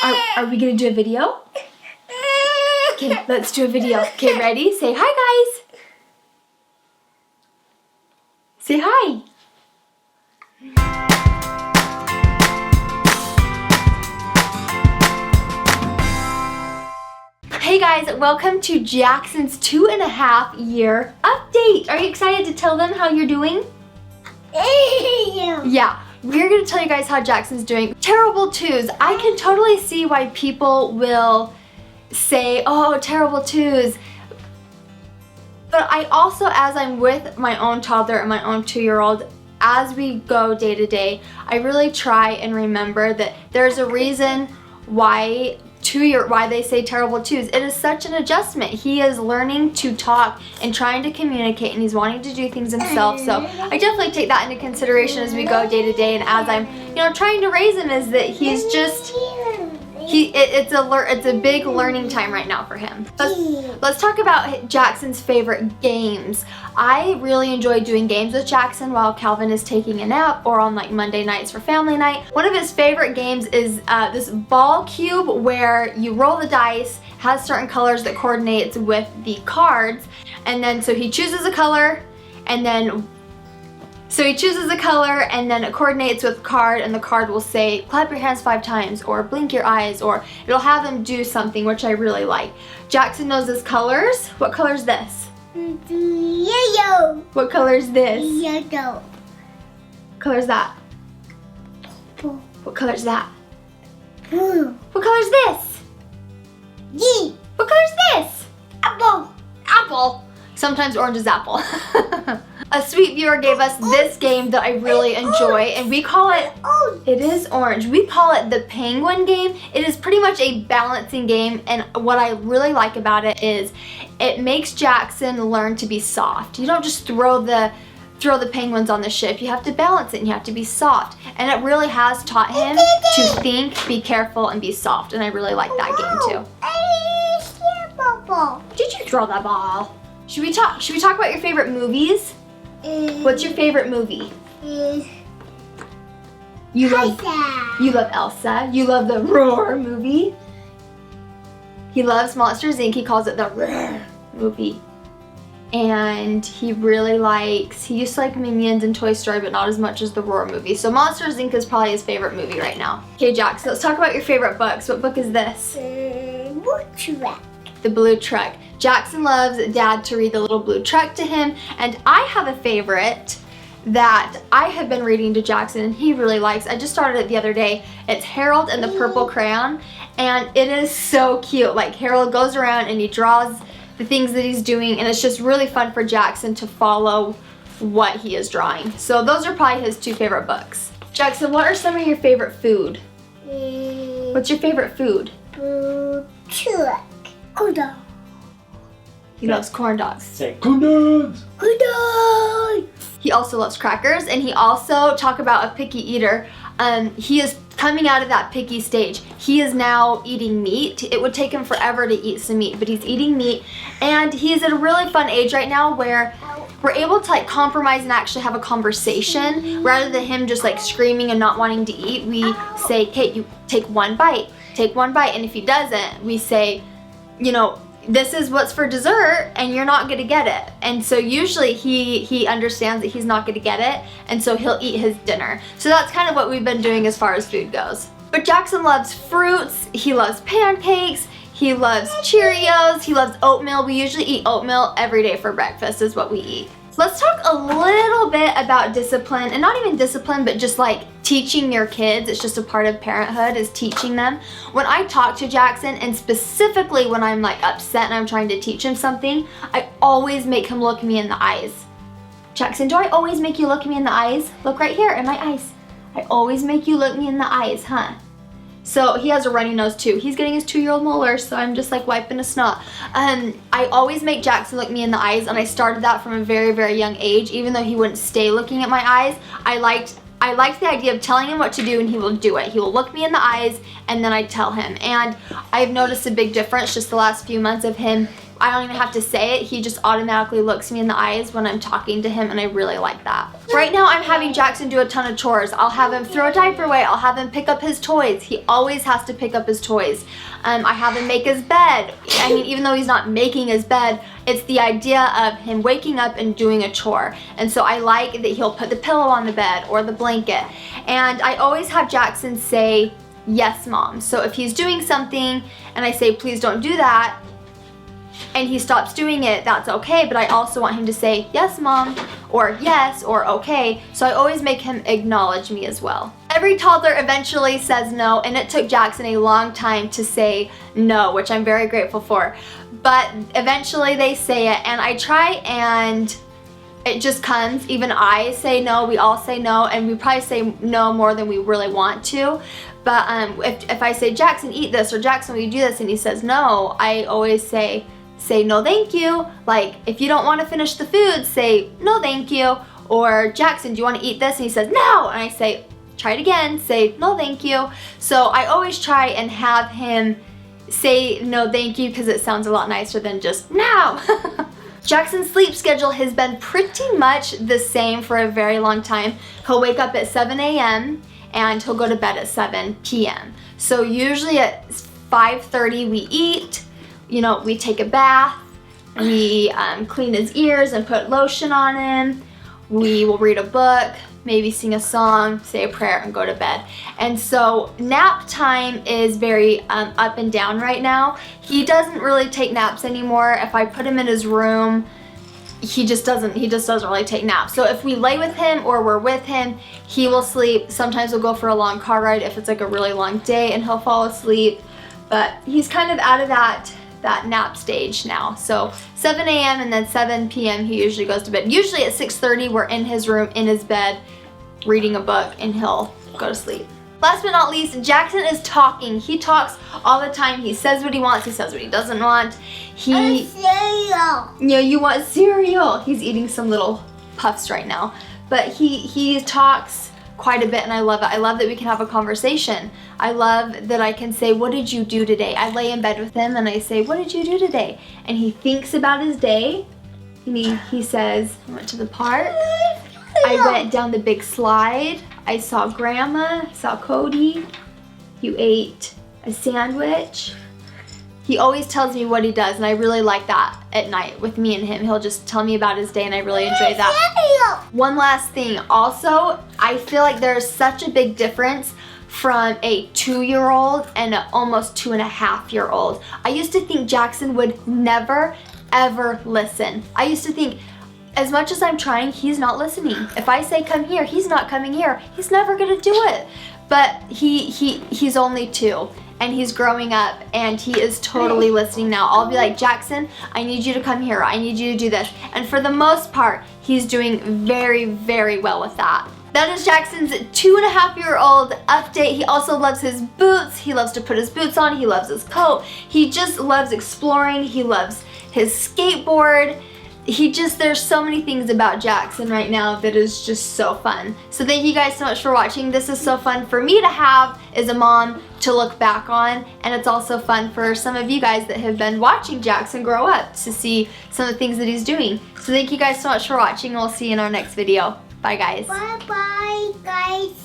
Are we gonna do a video? Okay, let's do a video. Okay, ready? Say hi, guys. Say hi. Hey guys, welcome to Jackson's 2.5-year update. Are you excited to tell them how you're doing? Yeah, we're gonna tell you guys how Jackson's doing. Terrible twos. I can totally see why people will say, oh, terrible twos. But I also, as I'm with my own toddler and my own 2-year-old, as we go day to day, I really try and remember that there's a reason why they say terrible twos. It is such an adjustment. He is learning to talk and trying to communicate, and he's wanting to do things himself. So I definitely take that into consideration as we go day to day, and as I'm, trying to raise him, is that he's just, it's a big learning time right now for him. Let's talk about Jackson's favorite games. I really enjoy doing games with Jackson while Calvin is taking a nap, or on like Monday nights for family night. One of his favorite games is this ball cube where you roll the dice, has certain colors that coordinates with the cards, and then so he chooses a color, and then it coordinates with the card, and the card will say, clap your hands 5 times, or blink your eyes, or it'll have him do something, which I really like. Jackson knows his colors. What color is this? Yellow. What color is this? Yellow. What color is that? Purple. What color is that? Blue. What color is this? Green. What color is this? Apple. Apple. Sometimes orange is apple. A sweet viewer gave us this game that I really enjoy, and we call it, it is orange. We call it the penguin game. It is pretty much a balancing game, and what I really like about it is it makes Jackson learn to be soft. You don't just throw the penguins on the ship. You have to balance it, and you have to be soft. And it really has taught him to think, be careful, and be soft, and I really like that game too. Did you throw that ball? Should we talk about your favorite movies? What's your favorite movie? You love Elsa. You love the Roar movie. He loves Monsters Inc. He calls it the Roar movie. And he used to like Minions and Toy Story, but not as much as the Roar movie. So Monsters Inc. is probably his favorite movie right now. Okay, Jackson, let's talk about your favorite books. What book is this? Blue Truck. The Blue Truck. Jackson loves Dad to read the little blue truck to him, and I have a favorite that I have been reading to Jackson and he really likes. I just started it the other day. It's Harold and the Purple Crayon, and it is so cute. Like, Harold goes around and he draws the things that he's doing, and it's just really fun for Jackson to follow what he is drawing. So those are probably his 2 favorite books. Jackson, what are some of your favorite food? What's your favorite food? Blue Truck. Corn dog. He loves corn dogs. Say corn dogs. Corn dog. He also loves crackers, and he also, talk about a picky eater, he is coming out of that picky stage. He is now eating meat. It would take him forever to eat some meat, but he's eating meat, and he is at a really fun age right now where we're able to like compromise and actually have a conversation rather than him just like screaming and not wanting to eat. We say, Kate, you take one bite, and if he doesn't, we say, this is what's for dessert and you're not gonna get it. And so usually he understands that he's not gonna get it, and so he'll eat his dinner. So that's kind of what we've been doing as far as food goes. But Jackson loves fruits, he loves pancakes, he loves Cheerios, he loves oatmeal. We usually eat oatmeal every day for breakfast is what we eat. Let's talk a little bit about discipline, and not even discipline, but just like teaching your kids. It's just a part of parenthood, is teaching them. When I talk to Jackson, and specifically when I'm like upset and I'm trying to teach him something, I always make him look me in the eyes. Jackson, do I always make you look me in the eyes? Look right here in my eyes. I always make you look me in the eyes, huh? So he has a runny nose too. He's getting his 2-year-old molar, so I'm just like wiping a snot. I always make Jackson look me in the eyes, and I started that from a very, very young age. Even though he wouldn't stay looking at my eyes, I liked the idea of telling him what to do, and he will do it. He will look me in the eyes, and then I tell him. And I've noticed a big difference just the last few months of him. I don't even have to say it. He just automatically looks me in the eyes when I'm talking to him, and I really like that. Right now I'm having Jackson do a ton of chores. I'll have him throw a diaper away. I'll have him pick up his toys. He always has to pick up his toys. I have him make his bed. I mean, even though he's not making his bed, it's the idea of him waking up and doing a chore. And so I like that he'll put the pillow on the bed or the blanket. And I always have Jackson say, yes, Mom. So if he's doing something and I say, please don't do that, and he stops doing it, that's okay, but I also want him to say, yes, Mom, or yes, or okay. So I always make him acknowledge me as well. Every toddler eventually says no, and it took Jackson a long time to say no, which I'm very grateful for. But eventually they say it, and I try, and it just comes. Even I say no, we all say no, and we probably say no more than we really want to. But if I say, Jackson, eat this, or Jackson, will you do this, and he says no, I always say no thank you. Like, if you don't want to finish the food, say no thank you. Or, Jackson, do you want to eat this? And he says no, and I say, try it again, say no thank you. So I always try and have him say no thank you, because it sounds a lot nicer than just no. Jackson's sleep schedule has been pretty much the same for a very long time. He'll wake up at 7 a.m. and he'll go to bed at 7 p.m. So usually at 5:30 we eat, you know, we take a bath, we clean his ears and put lotion on him, we will read a book, maybe sing a song, say a prayer, and go to bed. And so nap time is very up and down right now. He doesn't really take naps anymore. If I put him in his room, he just doesn't really take naps. So if we lay with him or we're with him, he will sleep. Sometimes we'll go for a long car ride if it's like a really long day, and he'll fall asleep. But he's kind of out of that nap stage now. So 7 a.m. and then 7 p.m. he usually goes to bed. Usually at 6:30 we're in his room, in his bed, reading a book, and he'll go to sleep. Last but not least, Jackson is talking. He talks all the time. He says what he wants. He says what he doesn't want. Cereal. Yeah, you want cereal. He's eating some little puffs right now. But he talks quite a bit, and I love it. I love that we can have a conversation. I love that I can say, what did you do today? I lay in bed with him and I say, what did you do today? And he thinks about his day, and he says, I went to the park, I went down the big slide, I saw Grandma, I saw Cody, you ate a sandwich. He always tells me what he does, and I really like that at night with me and him. He'll just tell me about his day, and I really enjoy that. One last thing, also, I feel like there's such a big difference from a 2-year-old and an almost 2.5-year-old. I used to think Jackson would never, ever listen. I used to think, as much as I'm trying, he's not listening. If I say come here, he's not coming here. He's never gonna do it. But he's only 2. And he's growing up, and he is totally listening now. I'll be like, Jackson, I need you to come here. I need you to do this. And for the most part, he's doing very, very well with that. That is Jackson's 2.5-year-old update. He also loves his boots. He loves to put his boots on. He loves his coat. He just loves exploring. He loves his skateboard. There's so many things about Jackson right now that is just so fun. So thank you guys so much for watching. This is so fun for me to have as a mom to look back on, and it's also fun for some of you guys that have been watching Jackson grow up to see some of the things that he's doing. So thank you guys so much for watching. We'll see you in our next video. Bye guys. Bye bye guys.